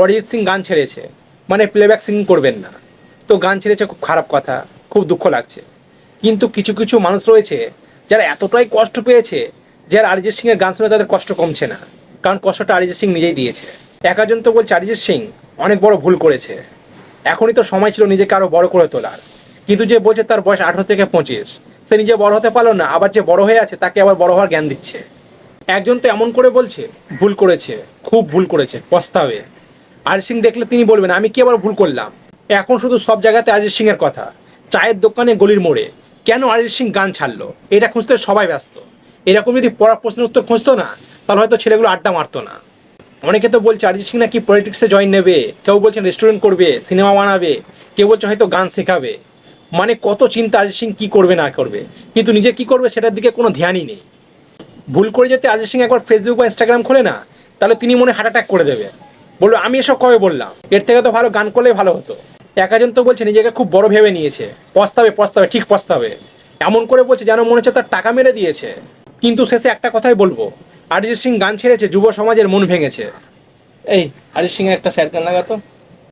অরিজিৎ সিং গান ছেড়েছে, মানে প্লেব্যাক সিঙ্গিং করবেন না। তো গান ছেড়েছে, খুব খারাপ কথা, খুব দুঃখ লাগছে। কিন্তু কিছু কিছু মানুষ রয়েছে যারা এতটাই কষ্ট পেয়েছে, যারা অরিজিৎ সিংয়ের গান শুনে তাদের কষ্ট কমছে না, কারণ কষ্টটা অরিজিৎ সিং নিজেই দিয়েছে। একজন তো বলছে অরিজিৎ সিং অনেক বড় ভুল করেছে, এখনই তো সময় ছিল নিজেকে আরও বড় করে তোলার। কিন্তু যে বলছে তার বয়স 18 থেকে 25, সে নিজে বড় হতে পারলো না, আবার যে বড় হয়ে আছে তাকে আবার বড় হওয়ার জ্ঞান দিচ্ছে। একজন তো এমন করে বলছে ভুল করেছে, খুব ভুল করেছে, পস্তাবে। অরিজিৎ সিং দেখলে তিনি বলবেন আমি কি আবার ভুল করলাম। এখন শুধু সব জায়গাতে অরিজিৎ সিংয়ের কথা, চায়ের দোকানে, গলির মোড়ে, কেন অরিজিৎ সিং গান ছাড়লো এটা খুঁজতে সবাই ব্যস্ত। এরকম যদি পড়ার প্রশ্নের উত্তর খুঁজতো না, তাহলে হয়তো ছেলেগুলো আড্ডা মারতো না। অনেকে তো বলছে অরিজিৎ সিং নাকি পলিটিক্সে জয়েন নেবে, কেউ বলছেন রেস্টুরেন্ট করবে, সিনেমা বানাবে, কেউ বলছে হয়তো গান শেখাবে। মানে কত চিন্তা অরিজিৎ সিং কী করবে না করবে, কিন্তু নিজে কী করবে সেটার দিকে কোনো ধ্যানই নেই। ভুল করে যদি অরিজিৎ সিং একবার ফেসবুক বা ইনস্টাগ্রাম খোলে না, তাহলে তিনি মনে হার্ট অ্যাটাক করে দেবে, বললো আমি এসব কবে বললাম, এর থেকে তো ভালো গান করলেই ভালো হতো। একজন তো বলছে নিজেকে খুব বড় ভেবে নিয়েছে, পস্তাবে পস্তাবে, ঠিক পস্তাবে, এমন করে বলছে যেন মনে হচ্ছে তার টাকা মেরে দিয়েছে। কিন্তু শেষে একটা কথাই বলবো, অরিজিৎ সিং গান ছেড়েছে, যুব সমাজের মন ভেঙেছে। এই অরিজিৎ সিংয়ের একটা স্যাড গান লাগাতো।